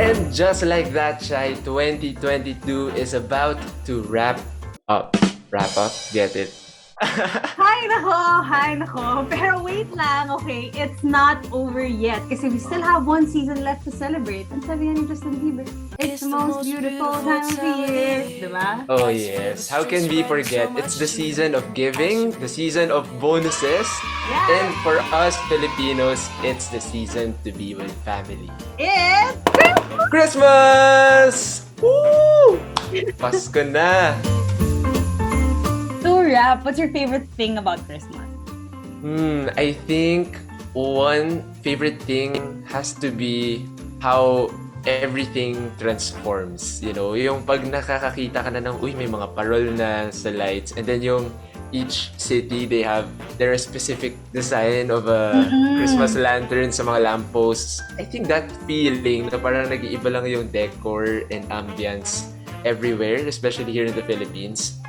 And just like that, Chai, 2022 is about to wrap up. Wrap up? Get it? Hi nako. Pero wait lang, okay? It's not over yet kasi we still have one season left to celebrate. Ang sabi nga ni Justin Bieber, it's the most beautiful time of the year. Diba? Oh yes. How can we forget? It's the season of giving, the season of bonuses, Yes. and for us Filipinos, it's the season to be with family. It's Christmas! Woo! Pasko na! To wrap, what's your favorite thing about Christmas? I think one favorite thing has to be how everything transforms. You know, yung pag nakakakita ka na ng, uy, may mga parol na sa lights. And then yung each city, they have their specific design of a Christmas lantern sa mga lampposts. I think that feeling na parang nag-iiba lang yung decor and ambience everywhere, especially here in the Philippines.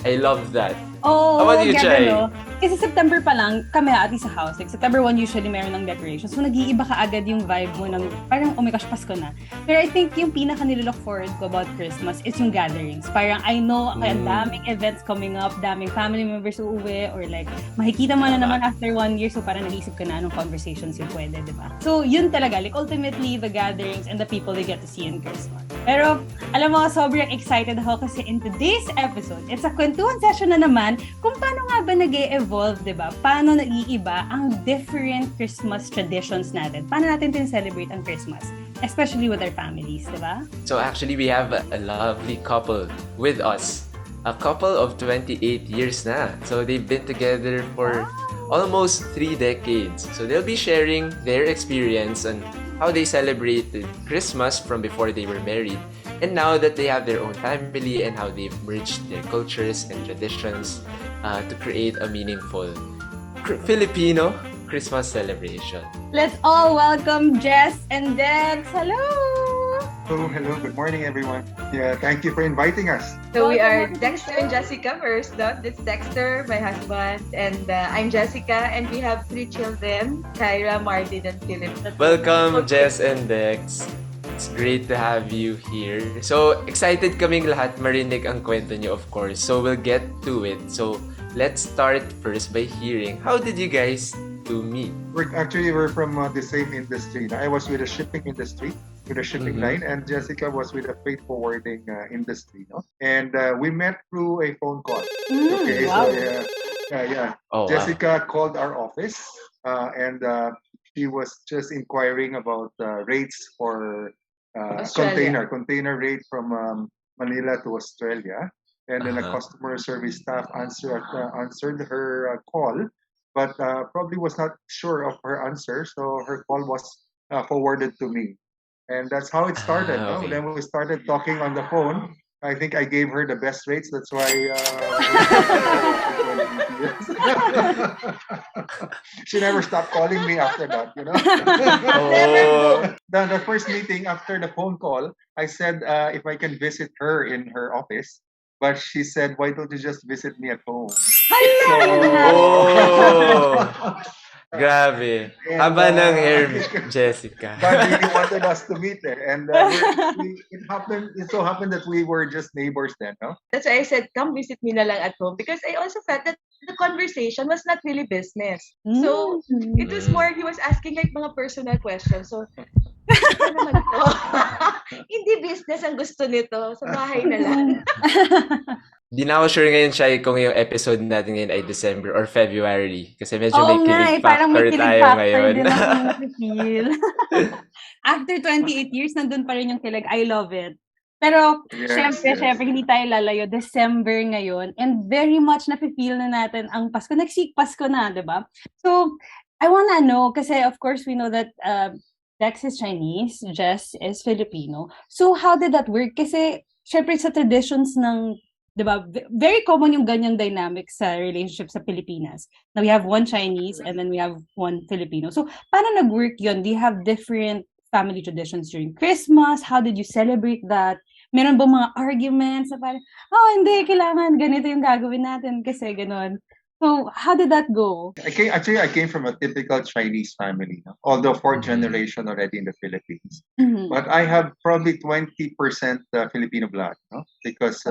I love that. Oh, How about you, Chay? no? Kasi September pa lang, kami at least sa house, like September 1 usually meron ng decorations. So nag-iiba ka agad yung vibe mo ng parang, oh my gosh, Pasko na. Pero I think yung pinaka nililook forward ko about Christmas is yung gatherings. Parang I know, kaya daming events coming up, daming family members uuwi, or like, makikita mo na naman after 1 year, so parang nag-iisip ka na anong conversations yung pwede, di ba? So yun talaga, like ultimately, the gatherings and the people they get to see in Christmas. Pero, alam mo, sobrang excited ako kasi in today's episode, it's a kwentuhan session na naman kung paano nga ba nag-e-evolve, di ba? Paano nag-iiba ang different Christmas traditions natin? Paano natin tin-celebrate ang Christmas? Especially with our families, di ba? So actually, we have a lovely couple with us. A couple of 28 years na. So they've been together for almost 3 decades. So they'll be sharing their experience on how they celebrated Christmas from before they were married, and now that they have their own family, and how they've merged their cultures and traditions to create a meaningful Filipino Christmas celebration. Let's all welcome Jess and Dex. Hello! Oh, hello. Good morning, everyone. Yeah, thank you for inviting us. So we are Welcome, Dexter and Jessica first. No? This is Dexter, my husband, and I'm Jessica, and we have 3 children, Kyra, Martin, and Philip. Welcome, Jess and Dex. It's great to have you here. So, excited kaming lahat marinig ang kwento niyo, of course. So, we'll get to it. So, let's start first by hearing, how did you guys to meet? We're from the same industry. I was with the shipping industry, with a shipping line, and Jessica was with a freight forwarding industry. No? And we met through a phone call. Okay, wow. so yeah. Oh, wow. Jessica called our office, and she was just inquiring about rates for Australia. container rate from Manila to Australia. And then the Uh-huh. customer service staff answered her call, but probably was not sure of her answer, so her call was forwarded to me, and that's how it started. No? Okay. Then we started talking on the phone. I think I gave her the best rates. That's why she never stopped calling me after that. You know. Oh, The first meeting after the phone call, I said if I can visit her in her office, but she said, "Why don't you just visit me at home?" oh, grabe. And, Haba ng hair, Jessica. God really wanted us to meet there, and it so happened that we were just neighbors then, no? That's why I said, come visit me na lang at home, because I also felt that the conversation was not really business. So it was more, he was asking like mga personal questions. So, ano naman to? Hindi business ang gusto nito. Sa bahay na lang. Di na ako sure ngayon, Shai, kung yung episode natin ngayon ay December or February. Kasi medyo may Oo nga kilig eh, parang may factor kilig tayo factor ngayon. din ako na-feel. After 28 years, nandun pa rin yung kilig. I love it. Pero, Yes, syempre, hindi tayo lalayo. December ngayon. And very much na-feel na natin ang Pasko. Nagsik Pasko na, di ba? So, I wanna know, kasi of course, we know that Dex is Chinese, Jess is Filipino. So, how did that work? Kasi, syempre, sa traditions ng, di ba, very common yung ganyang dynamic sa relationship sa Pilipinas. Now, we have one Chinese and then we have one Filipino. So, paano nag-work yun? Do you have different family traditions during Christmas? How did you celebrate that? Meron ba mga arguments na parang, oh, hindi, kailangan ganito yung gagawin natin kasi ganon. So, So how did that go? I came from a typical Chinese family, no? Although fourth Mhm. generation already in the Philippines. Mhm. But I have probably 20% Filipino blood, no? Because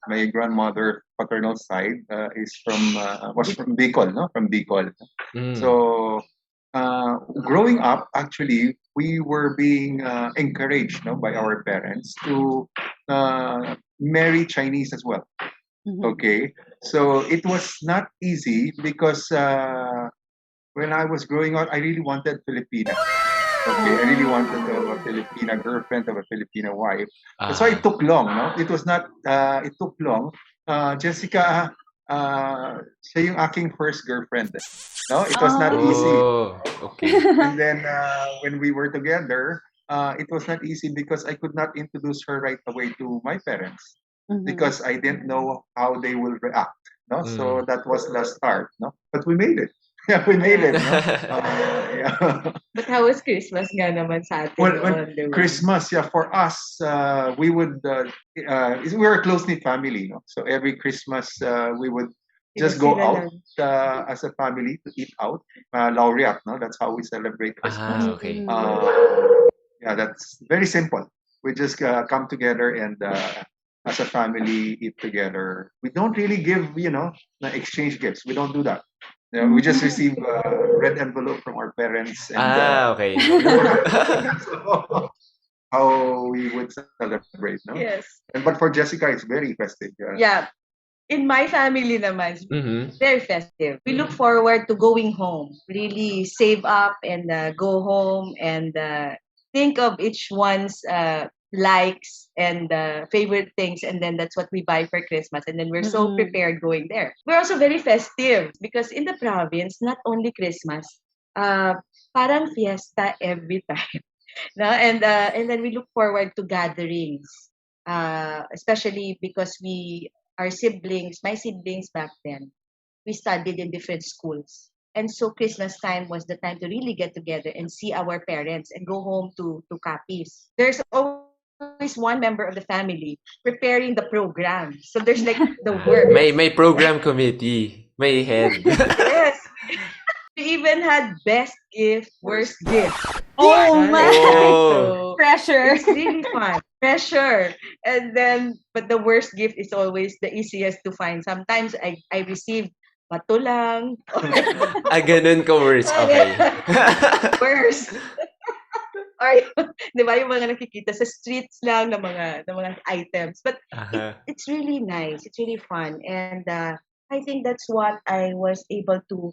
my grandmother paternal side was from Bicol, no? From Bicol. Mm. So growing up, actually, we were being encouraged, no, by our parents to marry Chinese as well. Mhm. Okay, so it was not easy because when I was growing up, I really wanted Filipina. Okay, I really wanted to have a Filipina girlfriend, have a Filipina wife. That's why it Ah. took long, no? It was not, it took long. Jessica, siya yung aking first girlfriend. No, it was not easy. Oh, okay. And then when we were together, it was not easy because I could not introduce her right away to my parents Mhm. because I didn't know how they will react. No, so Mm. that was the start. No, but we made it. Yeah, we made it. No, yeah. But how was Christmas nga naman sa atin Well, when noon, di ba? Christmas, yeah, for us, we were a close knit family. No, so every Christmas, we would just go Sila out lang. as a family to eat out. Laureate, no, that's how we celebrate Christmas. Ah, okay. Yeah, that's very simple. We just come together and as a family eat together. We don't really give, exchange gifts. We don't do that. You know, we just receive a red envelope from our parents and Ah, okay. that's how we would celebrate, no? Yes. But for Jessica, it's very festive. Yeah. In my family naman, it's Mhm. very festive. We look forward to going home. Really save up and go home and think of each one's likes and favorite things, and then that's what we buy for Christmas. And then we're so Mm-mm. prepared going there. We're also very festive because in the province, not only Christmas, uh, parang fiesta every time. No? And then we look forward to gatherings, especially because my siblings back then, we studied in different schools. And so Christmas time was the time to really get together and see our parents and go home to Capiz. There's always one member of the family preparing the program. So there's like the work. May program committee. May head. Yes. We even had best gift, worst gift. Oh Like that. my! Oh. So Pressure. it's really fun. Pressure. And then, but the worst gift is always the easiest to find. Sometimes I received bato lang. Ganun ka worse. Okay. Worst. Or, di ba, yung mga nakikita sa streets lang ng mga items. But Aha. it's really nice. It's really fun. And I think that's what I was able to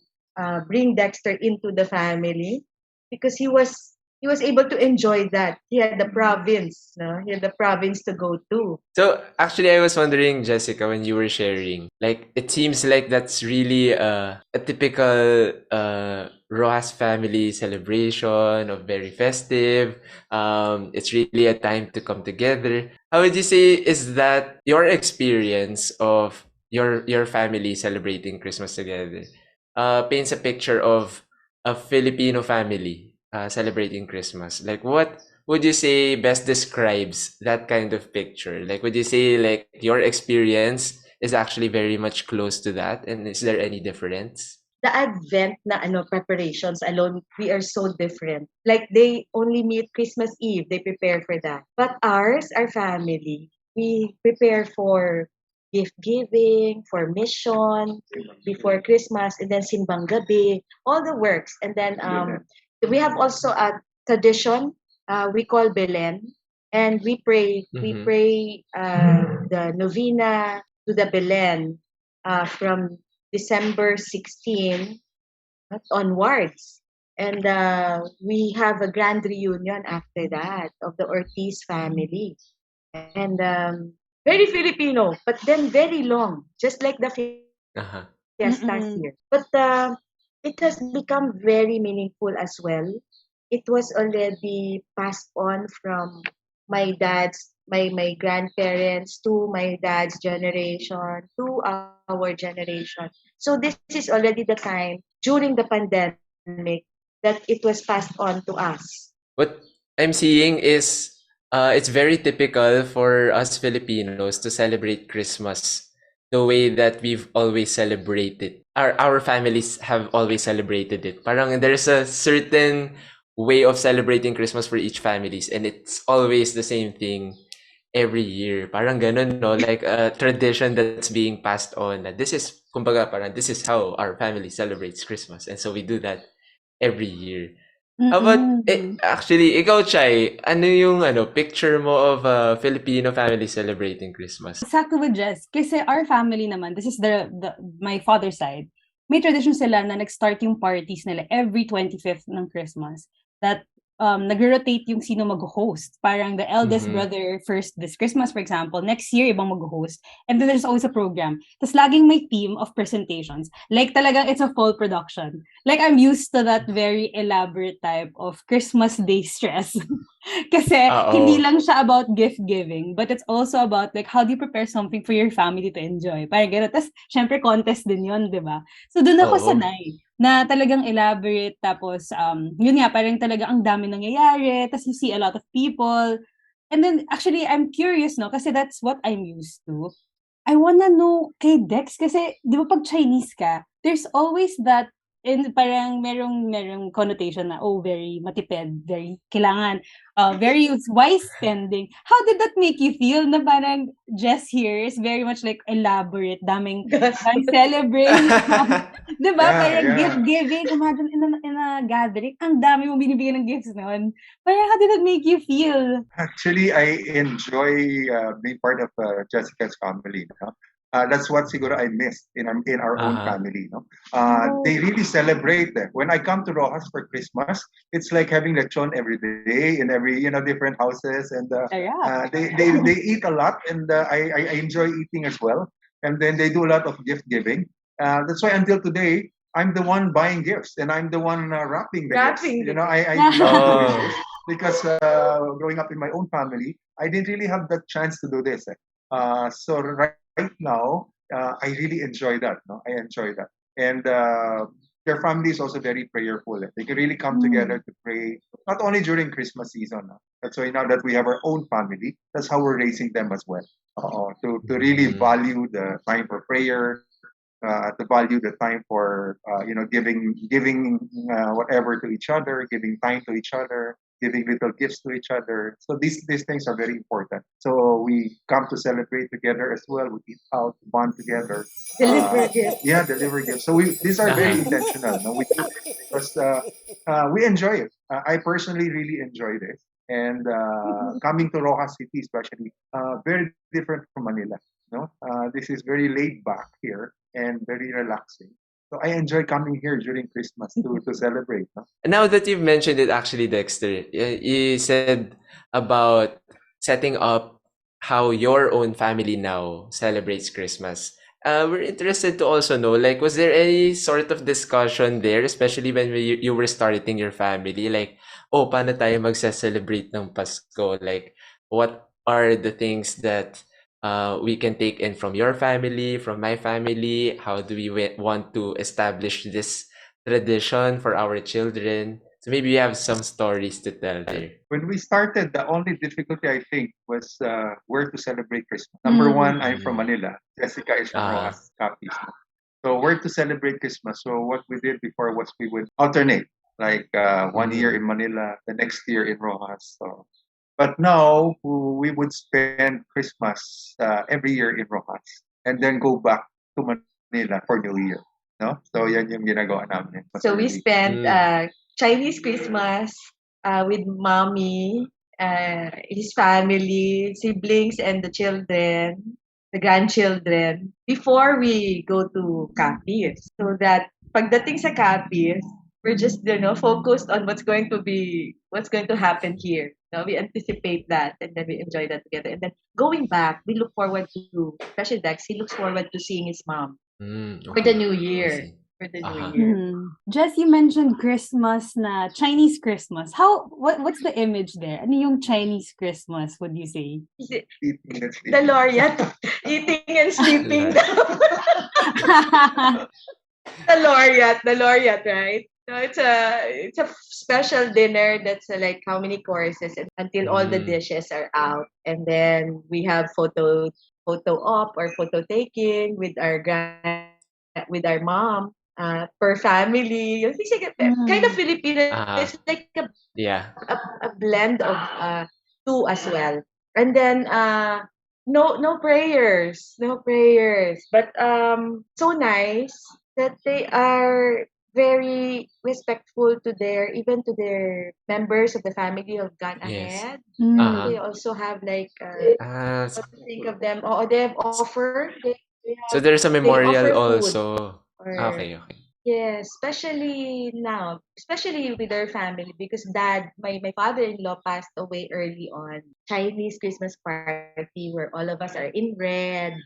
bring Dexter into the family because he was able to enjoy that. He had the province, no? He had the province to go to. So, actually, I was wondering, Jessica, when you were sharing, like, it seems like that's really a typical Rojas family celebration of very festive. It's really a time to come together. How would you say is that your experience of your family celebrating Christmas together? Paints a picture of a Filipino family celebrating Christmas. Like, what would you say best describes that kind of picture? Like, would you say like your experience is actually very much close to that? And is there any difference? The Advent na preparations alone, we are so different. Like they only meet Christmas Eve, they prepare for that. But ours, our family, we prepare for gift giving, for mission, before Christmas, and then simbang gabi, all the works. And then we have also a tradition we call Belen, and we Mm-hmm. pray the novena to the Belen from December 16 onwards. And we have a grand reunion after that of the Ortiz family. And very Filipino, but then very long, just like the Uh-huh. fiestas Mm-mm. here. But it has become very meaningful as well. It was already passed on from my grandparents to my dad's generation to our generation. So this is already the time during the pandemic that it was passed on to us. What I'm seeing is it's very typical for us Filipinos to celebrate Christmas the way that we've always celebrated. Our families have always celebrated it. Parang there's a certain way of celebrating Christmas for each families, and it's always the same thing every year. Parang ganun, no? Like a tradition that's being passed on. That this is, kumbaga, parang this is how our family celebrates Christmas. And so we do that every year. How about, Mm-mm. actually, ikaw, Chai, ano yung picture mo of a Filipino family celebrating Christmas? Sakto with Jess. Kasi our family naman, this is the my father's side, may tradition sila na nag-start yung parties nila every 25th ng Christmas. That nagro-rotate yung sino mag-host. Parang the eldest Mhm. brother first this Christmas, for example. Next year, ibang mag-host. And then there's always a program. Tapos laging may team of presentations. Like talagang it's a full production. Like I'm used to that very elaborate type of Christmas Day stress. Kasi hindi Oo. lang siya about gift giving, but it's also about like how do you prepare something for your family to enjoy. Parang gano'n. Tapos syempre contest din yun, di ba? So doon ako Oo. sanay na talagang elaborate, tapos yun nga, parang talaga ang dami nangyayari, tapos you see a lot of people. And then actually I'm curious, no, kasi that's what I'm used to. I wanna know kay Dex kasi 'di ba pag Chinese ka, there's always that, and parang merong connotation na very matipid, very kailangan very wise spending. How did that make you feel na parang Jess here is very much like elaborate, daming celebration. 'Di ba? Yeah, Parang yeah. gift giving, imagine in a gathering, ang dami mong binibigyan ng gifts noon. Parang how did that make you feel? Actually, I enjoy being part of Jessica's family. No? That's what siguro I missed in our own Aha. family. No? Oh. They really celebrate them. When I come to Rojas for Christmas, it's like having lechon every day in every different houses, and Yeah. they eat a lot, and I enjoy eating as well. And then they do a lot of gift giving. That's why until today, I'm the one buying gifts, and I'm the one wrapping the Wrapping gifts. the I love doing Oh. this because growing up in my own family, I didn't really have that chance to do this. So right now, I really enjoy that. No, I enjoy that, and their family is also very prayerful. They can really come together to pray, not only during Christmas season. No? That's why now that we have our own family, that's how we're raising them as well. To really Mhm. value the time for prayer, to value the time for giving whatever to each other, giving time to each other, giving little gifts to each other. So these things are very important. So we come to celebrate together as well. We eat out, bond together. deliver gifts. Yeah, deliver gifts. So these are very Aha. intentional. No? We do this because we enjoy it. I personally really enjoy this. And coming to Rojas City, especially, very different from Manila. No, this is very laid back here and very relaxing. So I enjoy coming here during Christmas to celebrate. No? Now that you've mentioned it, actually, Dexter, you said about setting up how your own family now celebrates Christmas. We're interested to also know, like, was there any sort of discussion there, especially when you were starting your family? Like, oh, paano tayo magse-celebrate ng Pasko? Like, what are the things that we can take in from your family, from my family? How do we want to establish this tradition for our children? So maybe you have some stories to tell there. When we started, the only difficulty I think was where to celebrate Christmas. Number one, I'm from Manila. Jessica is from Uh-huh. Rojas, Capiz. So where to celebrate Christmas? So what we did before was we would alternate, like one year in Manila, the next year in Rojas. So, but now we would spend Christmas every year in Rojas and then go back to Manila for New Year. No, so yan yung ginagawa namin. So we Really. spent Chinese Christmas with mommy, his family, siblings, and the children, the grandchildren, before we go to Capiz. So that pagdating sa Capiz, we're just focused on what's going to happen here. No, we anticipate that, and then we enjoy that together. And then going back, we look forward to, especially Dex, he looks forward to seeing his mom for the Okay. new I year. see. For the new Uh-huh. year. Jess, you mentioned Christmas na Chinese Christmas. What's the image there? Ano yung Chinese Christmas, would you say? Eating and sleeping. The laureate, eating and sleeping. The laureate, right? So it's a special dinner that's like how many courses until all the dishes are out, and then we have photo op or photo taking with our mom. Per family, yung kind of Filipino. It's like Yeah. a blend of two as well. And then no prayers, no prayers. But so nice that they are very respectful to their members of the family who have gone Yes. ahead. Uh-huh. They also have like Ah, what to think of them. Oh, they have offer. so there's a They memorial offer food also. or Okay, okay. yes, especially now, especially with our family because my father-in-law passed away early on. Chinese Christmas party where all of us are in red,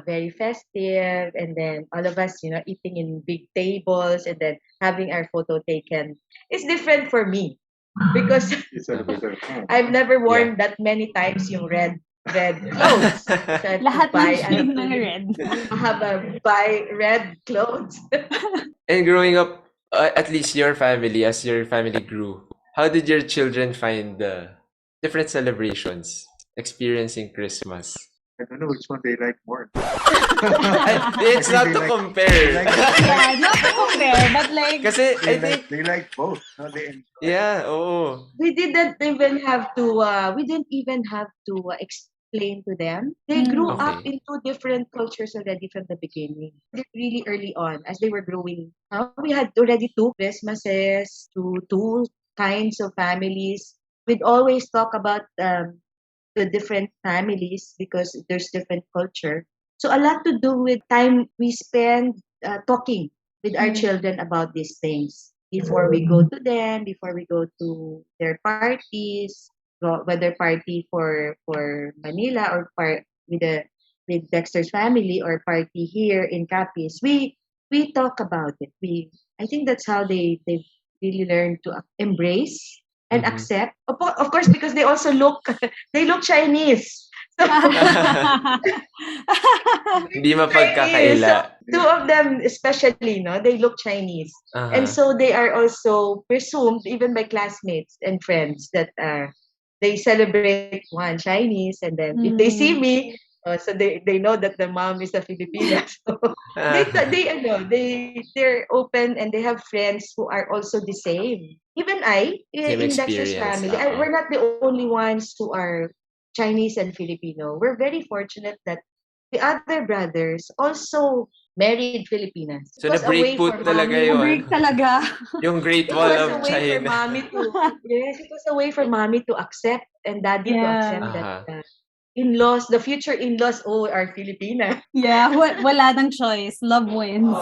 very festive, and then all of us, eating in big tables and then having our photo taken. It's different for me because You celebrated. I've never Yeah. worn that many times yung red clothes. So I have to Lahat ng buy, I have shade to ng red. have a buy red clothes. And growing up, at least your family, as your family grew, how did your children find the different celebrations, experiencing Christmas? I don't know which one they like more. It's I not think to they compare. like Yeah, not to compare, but like, Kasi I they think, they like both. No, they enjoy. yeah, oo. We didn't even have to explain to them. They grew up Okay. into different cultures already from the beginning. Really early on as they were growing. We had already two Christmases, two kinds of families. We'd always talk about the different families because there's different culture. So a lot to do with time we spend talking with our children about these things before we go to them, before we go to their parties, whether party for Manila or part with Dexter's family or party here in Capiz. We talk about it. I think that's how they really learn to embrace and Mhm. accept. Of course, because they also look they look Chinese. So, Hindi Chinese. So mapagkakaila. two of them especially, no, they look Chinese. And Uh-huh. so they are also presumed, even by classmates and friends, that they celebrate one Chinese, and then if they see me, so they know that the mom is a Filipina. So they're open and they have friends who are also the same. Even Same in Dexter's experience. family, we're not the only ones who are Chinese and Filipino. We're very fortunate that the other brothers also married Filipinas. It So was a way na-break po for talaga mommy. yun. break talaga. Yung Great It Wall was a of way for China. mommy to yes, it was a way for mommy to accept and daddy to Yeah. accept that Aha. in-laws, the future in-laws, are Filipina. Yeah, wala nang choice. Love wins.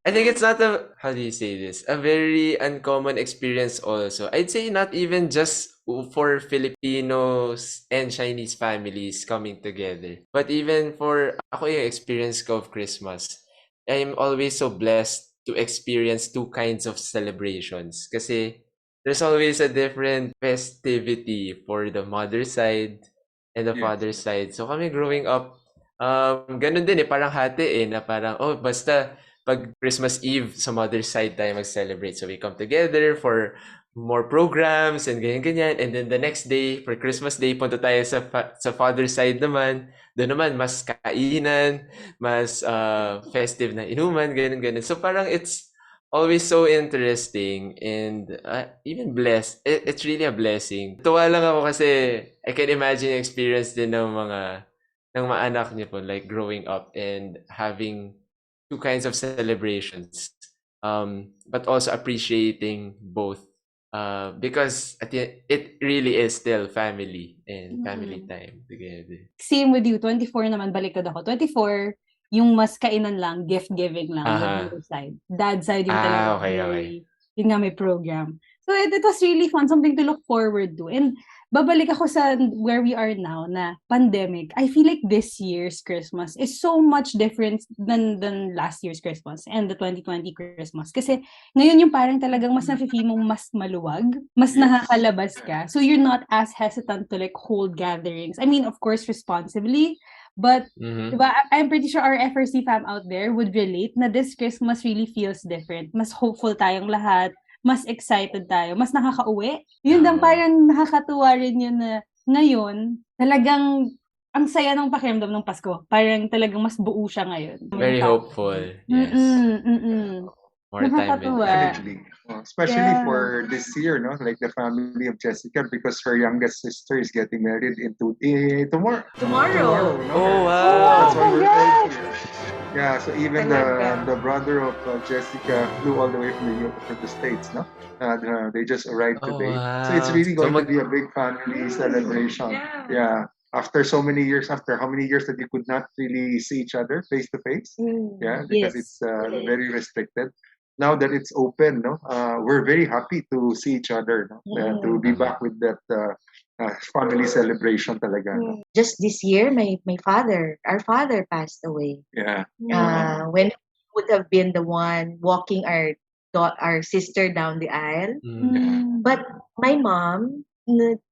I think it's not how do you say this? A very uncommon experience also. I'd say not even just for Filipinos and Chinese families coming together, but even for ako yung experience ko of Christmas. I'm always so blessed to experience two kinds of celebrations kasi there's always a different festivity for the mother side and the Yes. father side. So kami growing up, ganun din parang hati na parang, oh, basta pag Christmas Eve sa mother's side tayo mag-celebrate. So we come together for more programs and ganyan-ganyan. And then the next day, for Christmas Day, punta tayo sa father's side naman. Doon naman, mas kainan, mas festive na inuman, ganyan-ganyan. So parang it's always so interesting and even blessed. It's really a blessing. Tuwa lang ako kasi I can imagine yung experience din ng mga anak niyo po, like growing up and having two kinds of celebrations, but also appreciating both, because it really is still family and family time together. Same with you. 24 naman, baliktad ako. 24, yung mas kainan lang, gift-giving lang with Aha. mother side. Dad side yung talaga. Okay. Yun nga may program. So it was really fun, something to look forward to. And babalik ako sa where we are now na pandemic. I feel like this year's Christmas is so much different than last year's Christmas and the 2020 Christmas. Kasi ngayon yung parang talagang mas nafe-feel mong mas maluwag, mas nakakalabas ka. So you're not as hesitant to like hold gatherings. I mean, of course, responsibly, But, Mhm. diba, I'm pretty sure our FRC fam out there would relate na this Christmas really feels different. Mas hopeful tayong lahat, mas excited tayo, mas nakakauwi. Yun lang, Oo. parang nakakatuwa rin yun na ngayon, talagang ang saya ng pakiramdam ng Pasko. Parang talagang mas buo siya ngayon. Very hopeful. Yes. More time with Nakakatuwa. Definitely. Especially Yeah. for this year, no? Like the family of Jessica, because her youngest sister is getting married tomorrow. Tomorrow. No? Oh, That's wow. why we're all congrats! here. Yeah, so even Talaga. the brother of Jessica flew all the way from the States, no? They just arrived Oh, today. So it's wow. really So going to be a big family celebration. Yeah. Yeah. After so many years, after how many years that you could not really see each other face to face? Yeah, because Yes. it's very restricted. Now that it's open, no, we're very happy to see each other, no? To be back with that family celebration talaga. No? Just this year, our father passed away. Yeah. When he would have been the one walking our sister down the aisle. Mm. But my mom,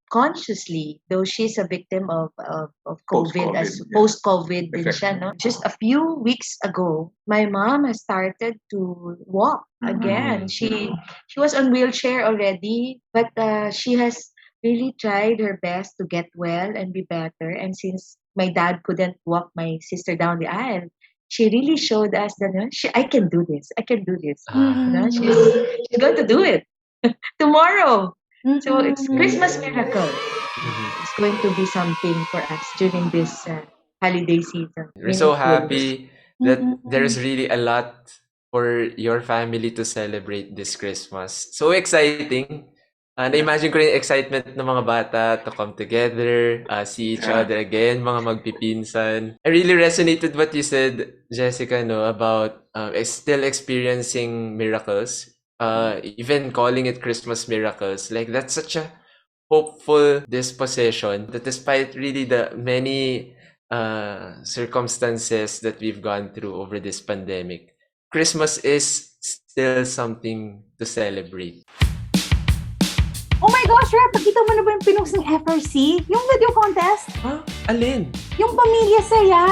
consciously, though she's a victim of COVID, Post-COVID, as yeah. post-COVID din Effect. siya, no? Just a few weeks ago, my mom has started to walk again. She was on wheelchair already, but she has really tried her best to get well and be better. And since my dad couldn't walk my sister down the aisle, she really showed us that I can do this. I can do this. Ah. She's going to do it tomorrow. So it's Mm-mm. Christmas miracle. Mhm. It's going to be something for us during this holiday season. We're so Meaningful. happy that there's Mm-mm. really a lot for your family to celebrate this Christmas. So exciting. Na-imagine ko rin yung excitement ng mga bata to come together, see each Yeah. other again, mga magpipinsan. I really resonated what you said, Jessica, no, about still experiencing miracles. Even calling it Christmas miracles. Like, that's such a hopeful disposition that despite really the many circumstances that we've gone through over this pandemic, Christmas is still something to celebrate. Oh my gosh, Rap, nakita mo na ba yung pinost ng FRC? Yung video contest? Huh? Alin? Yung Pamilya Saya!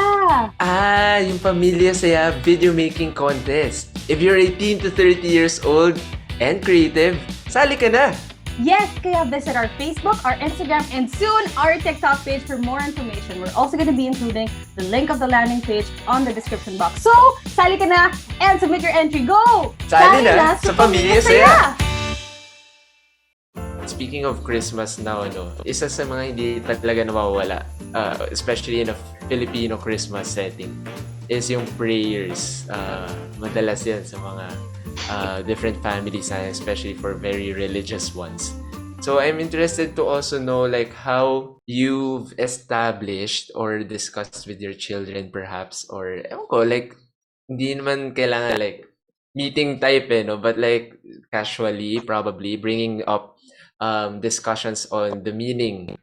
Yung Pamilya Saya video making contest. If you're 18 to 30 years old and creative, sali ka na! Yes, kaya visit our Facebook, our Instagram, and soon our TikTok page for more information. We're also going to be including the link of the landing page on the description box. So, sali ka na and submit your entry. Go! Sali na sa Pamilya Saya! Speaking of Christmas now, isa sa mga hindi talaga nawawala, especially in a Filipino Christmas setting, is yung prayers. Madalas yan sa mga different families, especially for very religious ones. So I'm interested to also know like how you've established or discussed with your children perhaps, or ewan ko, like hindi naman kailangan like meeting type no, but like casually probably bringing up discussions on the meaning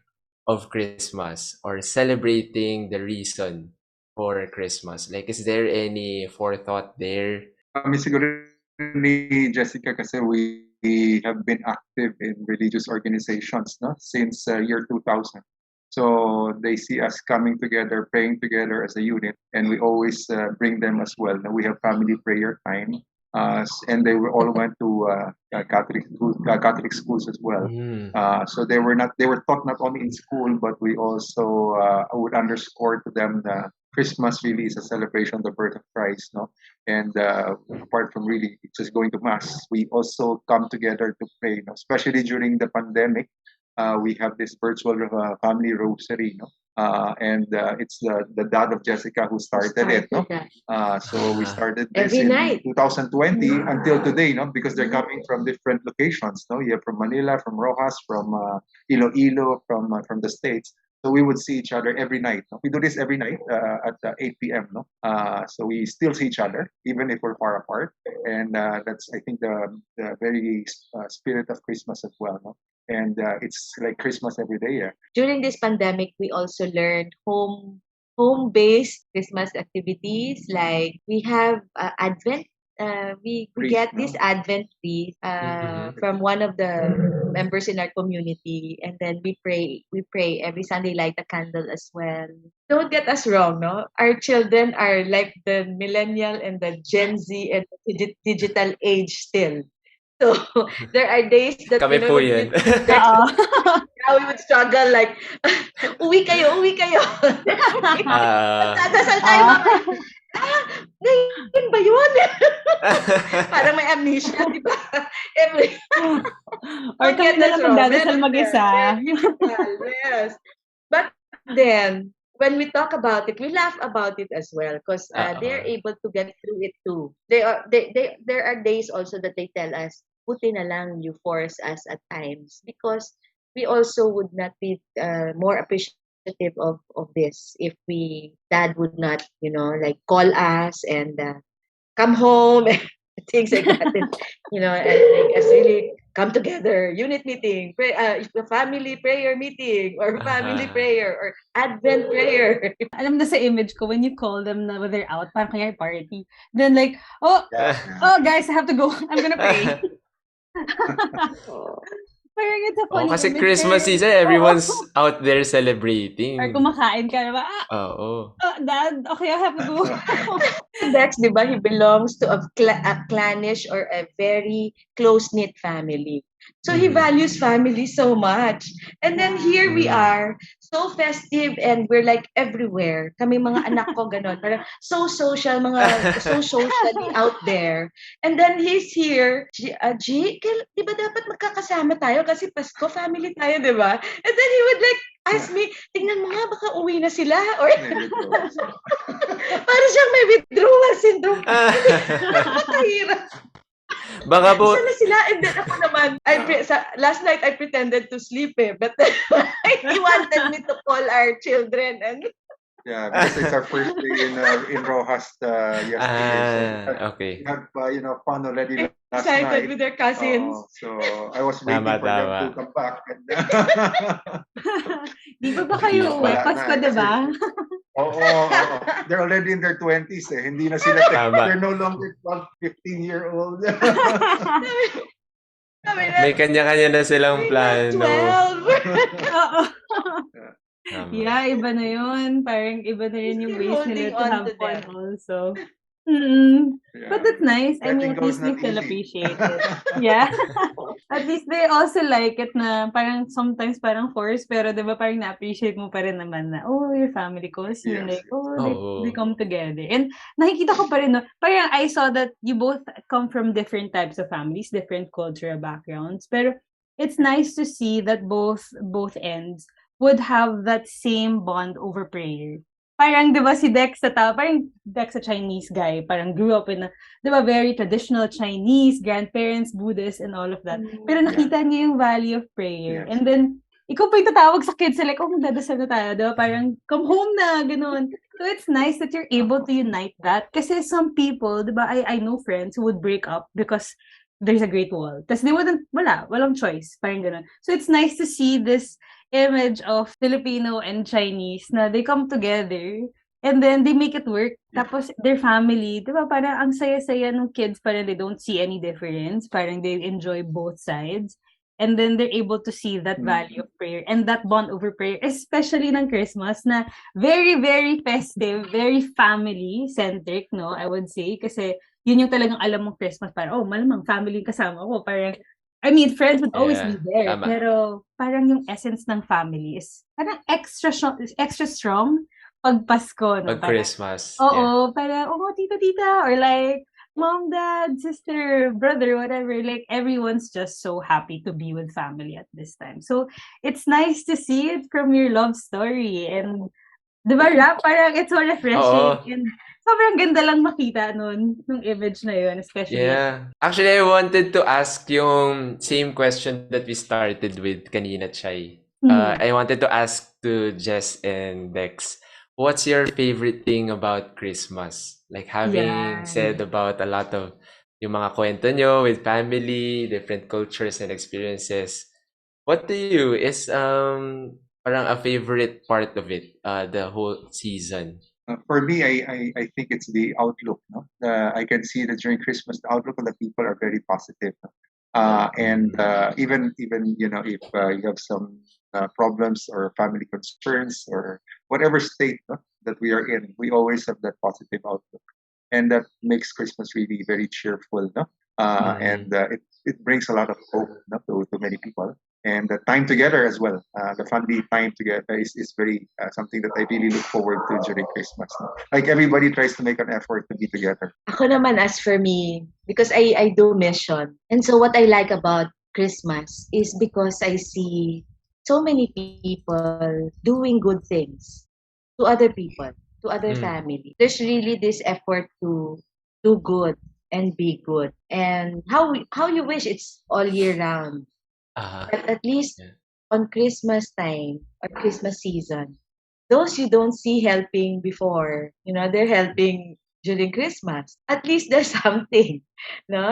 of Christmas or celebrating the reason for Christmas. Like, is there any forethought there? Siguro ni Jessica kasi we have been active in religious organizations, no, since year 2000. So they see us coming together, praying together as a unit, and we always bring them as well. Now we have family prayer time, and they all went to Catholic schools as well. So they were taught not only in school, but we also would underscore to them that Christmas really is a celebration of the birth of Christ, no? And apart from really just going to mass, we also come together to pray, no? Especially during the pandemic. We have this virtual family rosary, no? And it's the dad of Jessica who started it, no? So we started this Every in night. 2020 until today, no? Because they're coming from different locations, no? You have from Manila, from Rojas, from Iloilo, from the States. So we would see each other every night. No? We do this every night at 8 p.m. No, so we still see each other even if we're far apart, and that's I think the very spirit of Christmas as well. No? And it's like Christmas every day. Yeah. During this pandemic, we also learned home-based Christmas activities. Like we have Advent we Priest, get no? this Advent wreath Mhm. from one of the members in our community, and then we pray every Sunday, light a candle as well. Don't get us wrong, no? Our children are like the millennial and the Gen Z and the digital age still. So there are days that Kami po when yun. there's Oo. now we would struggle like uwi kayo. Ah. Magdadasal tayo Ah. mamaya. Ngayon ba yun? Parang may amnesia, di ba? Every, Or don't kami get na us lang wrong. magdadasal Meron din. mag-isa. They're digital, yes. But then, when we talk about it, we laugh about it as well because Oo. they're able to get through it too. There are days also that they tell us, buti na lang you force us at times because we also would not be more appreciative of this if dad would not, like call us and come home and things like that. And make us really come together, unit meeting, family prayer meeting, or family Aha. prayer, or Advent prayer. Alam na sa image ko, when you call them na when they're out, parang kaya party. Then like, oh, Yeah. oh guys, I have to go. I'm gonna pray. Oh, Parang it's a Oh, funny kasi image. Christmas season, Oo. everyone's out there Or celebrating. kumakain ka na ba? Oo. Dad, okay, I have to go. Dex, di ba, he belongs to a clannish or a very close-knit family. So he Mhm. values family so much. And then here we Mm. are, so festive and we're like everywhere. Kami mga anak ko ganon. Parang so socially out there. And then he's here. Di ba dapat magkakasama tayo kasi Pasko, family tayo, di ba? And then he would like ask me, tingnan mo nga, baka uwi na sila. Or para siyang may withdrawal syndrome. Nakakahirap. Baka po, Sana sila, and then ako naman, last night I pretended to sleep but he wanted me to call our children and Yeah, because it's our first day in Rojas yesterday, so okay. we have fun already last excited night. with their cousins. So I was waiting for them to Tama. come back. And, Di ba kayo uwi? Wala Pasko, na, di ba? oo. They're already in their 20s eh. Hindi na sila, Tama. they're no longer 12, 15-year-old. May kanya-kanya na silang plano. 12. Oo. Tama. Yeah, iba na yun. Parang iba na rin yung Still ways holding nila to on have to fun them. also. Mm-mm. Yeah. But that's nice. I mean, Letting at go least is they not still easy. appreciate it. Yeah. At least they also like it na parang sometimes parang forced, pero diba parang na-appreciate mo pa rin naman na, oh, your family calls you. Yes, Like, yes. oh, Oo. they come together. And nakikita ko pa rin, no, parang I saw that you both come from different types of families, different cultural backgrounds. Pero it's nice to see that both ends would have that same bond over prayer. Parang, di ba, si Dex parang Dex a Chinese guy, parang grew up in a, di ba, very traditional Chinese, grandparents, Buddhist, and all of that. Pero nakita niya yung value of prayer. Yes. And then, ikaw pa yung tatawag sa kids, like, oh, magdadasal na tayo, di ba? Parang, come home na, ganun. So, it's nice that you're able to unite that. Kasi some people, di ba, I know friends who would break up because there's a great wall. Tapos they walang choice. Parang ganun. So, it's nice to see this image of Filipino and Chinese na they come together and then they make it work. Tapos their family, di ba, parang ang saya-saya ng kids, parang they don't see any difference. Parang they enjoy both sides. And then they're able to see that value of prayer and that bond over prayer, especially ng Christmas na very, very festive, very family-centric, no, I would say. Kasi yun yung talagang alam mong Christmas, parang, oh, malamang family yung kasama ko. Parang, I mean, friends would always be there. Tama. Pero parang yung essence ng family is parang extra strong pag Pasko. No? Pag Christmas. Oo, parang, oh, tita, or like, mom, dad, sister, brother, whatever. Like, everyone's just so happy to be with family at this time. So, it's nice to see it from your love story. And, di ba, Rap? Parang it's so refreshing. Oo. And sobrang ganda lang makita nun, nung image na yun, especially. Yeah. Actually, I wanted to ask yung same question that we started with kanina, Chai. I wanted to ask to Jess and Dex, what's your favorite thing about Christmas? Like having said about a lot of yung mga kwento nyo with family, different cultures and experiences. What to you is parang a favorite part of it, the whole season? For me, I think it's the outlook. No, I can see that during Christmas, the outlook of the people are very positive. No? And even if you have some problems or family concerns or whatever state, no, that we are in, we always have that positive outlook, and that makes Christmas really very cheerful. No? And it brings a lot of hope, no, to many people. And the time together as well. The family time together is very something that I really look forward to during Christmas. No? Like everybody tries to make an effort to be together. Ako naman, as for me, because I do mission. And so what I like about Christmas is because I see so many people doing good things to other people, to other Mm. family. There's really this effort to do good and be good. And how you wish it's all year round. Uh-huh. But at least Yeah. on Christmas time or Christmas season, those you don't see helping before, they're helping during Christmas. At least there's something, no?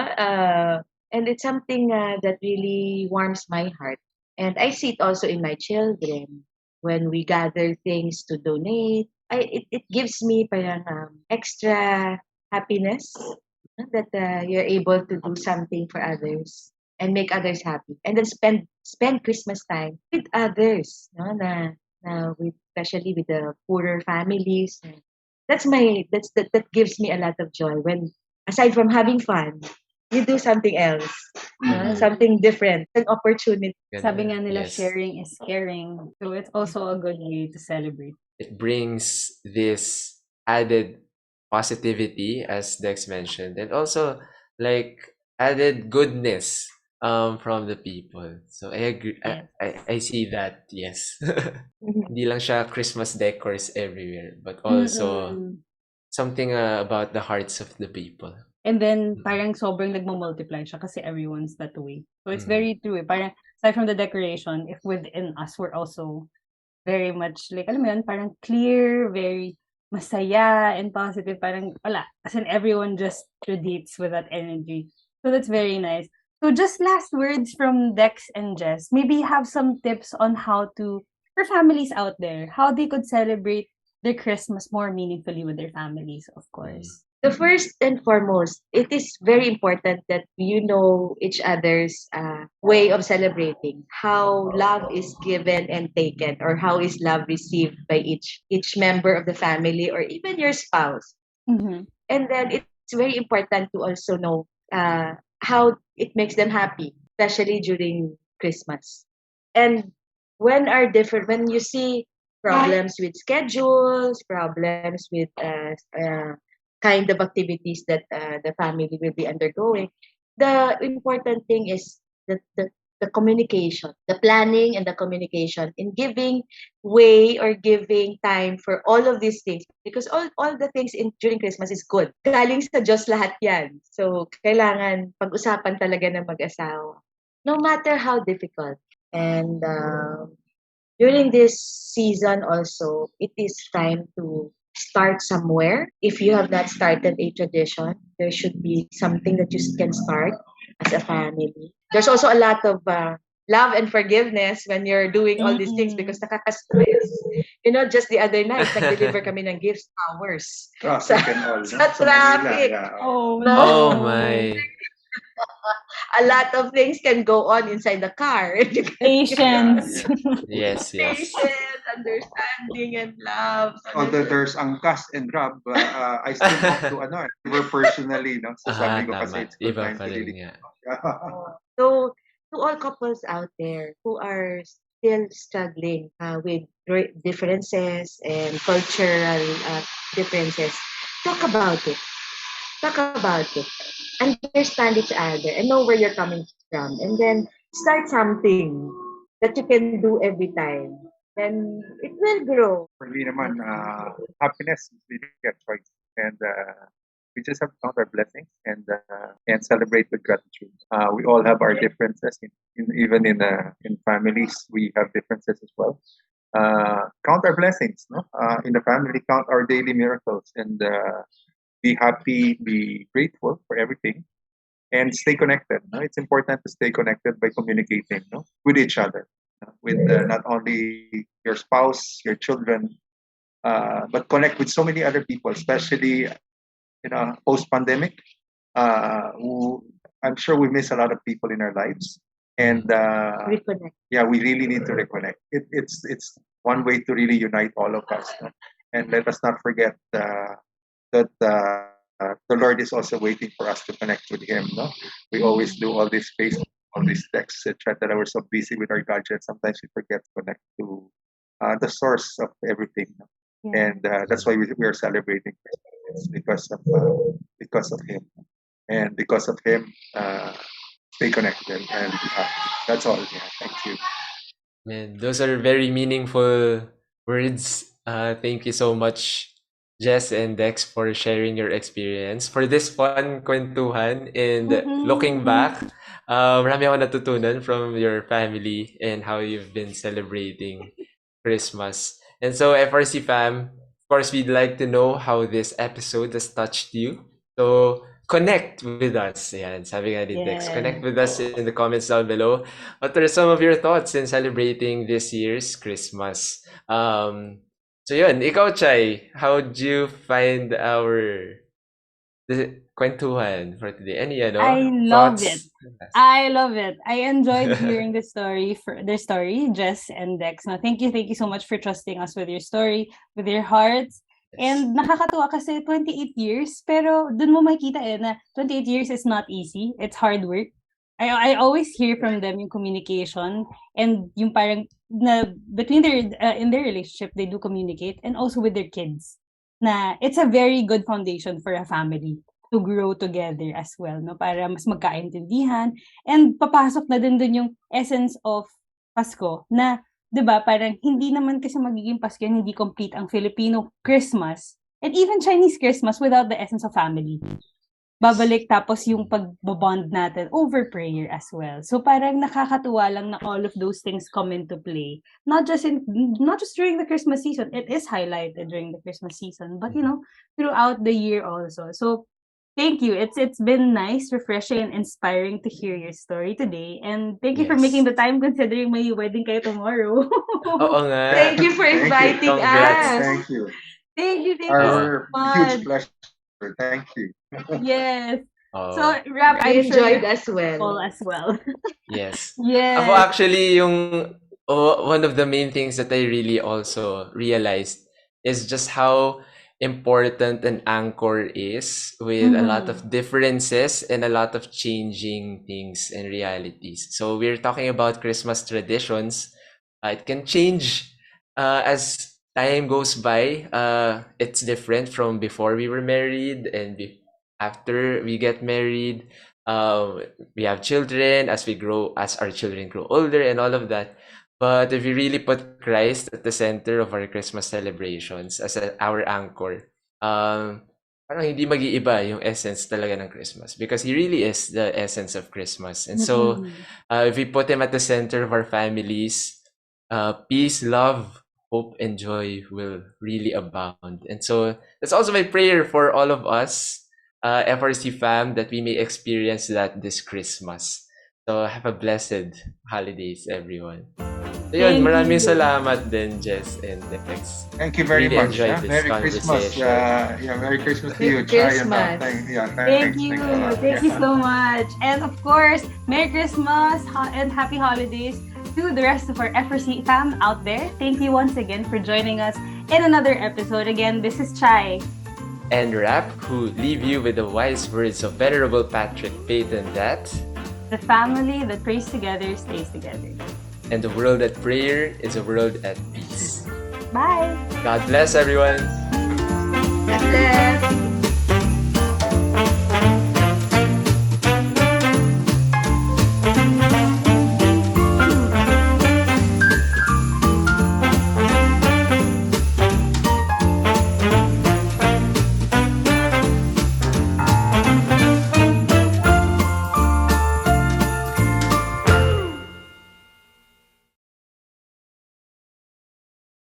And it's something that really warms my heart. And I see it also in my children when we gather things to donate. It gives me parang extra happiness, no, that you're able to do something for others and make others happy, and then spend Christmas time with others, no, with, especially with the poorer families. That gives me a lot of joy when, aside from having fun, you do something else, no, Mhm. something different, an opportunity. Sabi Ganda. nga nila, Yes. sharing is caring. So it's also a good way to celebrate. It brings this added positivity, as Dex mentioned, and also like added goodness from the people. So I agree. Yes. I see that. Yes. Mhm. Hindi lang siya Christmas decors everywhere, but also Mm-mm. something about the hearts of the people. And then, Mm. parang sobrang nagmo-multiply siya kasi everyone's that way. So, it's Mm. very true eh. Parang, aside from the decoration, if within us, we're also very much, like, alam mo yun, parang clear, very masaya and positive. Parang, wala. As in, everyone just radiates with that energy. So, that's very nice. So, just last words from Dex and Jess. Maybe have some tips on how to, for families out there, how they could celebrate their Christmas more meaningfully with their families, of course. The first and foremost, it is very important that you know each other's way of celebrating, how love is given and taken, or how is love received by each member of the family, or even your spouse. Mm-hmm. And then it's very important to also know how it makes them happy, especially during Christmas. And when you see problems with schedules, problems with kind of activities that the family will be undergoing, the important thing is the communication, the planning and the communication in giving way or giving time for all of these things, because all the things in during Christmas is good. Galing sa Diyos lahat 'yan. So kailangan pag-usapan talaga ng mag-asawa. No matter how difficult. And during this season also, it is time to start somewhere. If you have not started a tradition, there should be something that you can start as a family. There's also a lot of love and forgiveness when you're doing all these things, because Mm-mm. nakaka-stress. Just the other night, nag-deliver kami ng gifts hours sa, Traffic and all, no? sa Sa Manila, traffic. yeah. Oh, No? Oh no. my. A lot of things can go on inside the car. You can Yeah, Patience. Yes, yes. patience, understanding, and love. So although there's angkas and grab, I still opt to deliver personally, no? So sabi ko kasi Tama. it's good Iba time pa to rin really. nga. So, to all couples out there who are still struggling with differences and cultural differences, talk about it. Talk about it. Understand each other and know where you're coming from. And then start something that you can do every time. Then it will grow. For me naman, happiness is really a choice. And we just have to count our blessings and celebrate with gratitude. We all have our differences. Even in families, we have differences as well. Count our blessings, no? In the family, count our daily miracles, and be happy, be grateful for everything, and stay connected. No? It's important to stay connected by communicating, no? With each other, with not only your spouse, your children, but connect with so many other people, especially post-pandemic. I'm sure we miss a lot of people in our lives, and Reconnect. yeah, we really need to reconnect. It's one way to really unite all of us, no? And let us not forget that the Lord is also waiting for us to connect with Him. No, we always do all this Facebook, all these texts, etc. That we're so busy with our gadgets. Sometimes we forget to connect to the source of everything. No? Yeah. And that's why we are celebrating Christmas. It's because of Him, and because of Him, stay connected, and that's all. Yeah, thank you. Man, those are very meaningful words. Thank you so much, Jess and Dex, for sharing your experience. For this fun kwentuhan and looking back, marami ako natutunan from your family and how you've been celebrating Christmas. And so, FRC fam, of course, we'd like to know how this episode has touched you. So, connect with us. Yan, sabi nga ni Dex. Yeah. Connect with us in the comments down below. What are some of your thoughts in celebrating this year's Christmas? So yun, ikaw, Chai, how'd you find the kwentuhan for today? Any I love thoughts? it. I love it. I enjoyed hearing the story their story, Jess and Dex. No, thank you so much for trusting us with your story, with your hearts. And nakakatuwa kasi 28 years, pero dun mo makikita na 28 years is not easy. It's hard work. I always hear from them yung communication and yung parang na between in their relationship they do communicate, and also with their kids. Na it's a very good foundation for a family to grow together as well, no? Para mas magkaintindihan, and papasok na din dun yung essence of Pasko na, 'di ba, parang hindi naman kasi magiging Pasko yan, hindi complete ang Filipino Christmas and even Chinese Christmas without the essence of family. Babalik tapos yung pagbabond natin over prayer as well. So parang nakakatuwa lang na all of those things come into play. Not just during the Christmas season. It is highlighted during the Christmas season, but throughout the year also. So thank you. It's been nice, refreshing, and inspiring to hear your story today. And thank you for Yes. making the time considering may wedding kayo tomorrow. Oo nga. Thank you for Thank you. inviting Congrats. us. Thank you. Thank you so Our huge much. pleasure. Thank you. Yes. Oo. So, Rap, I I'm sure enjoyed you're as well. all as well. Yes. Yes. Ako actually, one of the main things that I really also realized is just how important an anchor is with a lot of differences and a lot of changing things and realities. So we're talking about Christmas traditions. It can change as time goes by. It's different from before we were married and after we get married. We have children as our children grow older and all of that. But if we really put Christ at the center of our Christmas celebrations as our anchor, parang hindi mag-iiba yung essence talaga ng Christmas because He really is the essence of Christmas. And so, if we put Him at the center of our families, peace, love, hope, and joy will really abound. And so, that's also my prayer for all of us, FRC fam, that we may experience that this Christmas. So, have a blessed holidays, everyone. So, yun, Thank maraming you. salamat din, Jess and Dex. Thank you very Really much. enjoyed this Merry Christmas. conversation. Merry Christmas to Merry you, Chai. Christmas. Thank you. Thanks a lot. Thank you so much. And of course, Merry Christmas and Happy Holidays to the rest of our FRC fam out there. Thank you once again for joining us in another episode. Again, this is Chai. And Rap, who leave you with the wise words of Venerable Patrick Peyton that The family that prays together stays together. and the world at prayer is a world at peace. Bye. God bless everyone. God bless.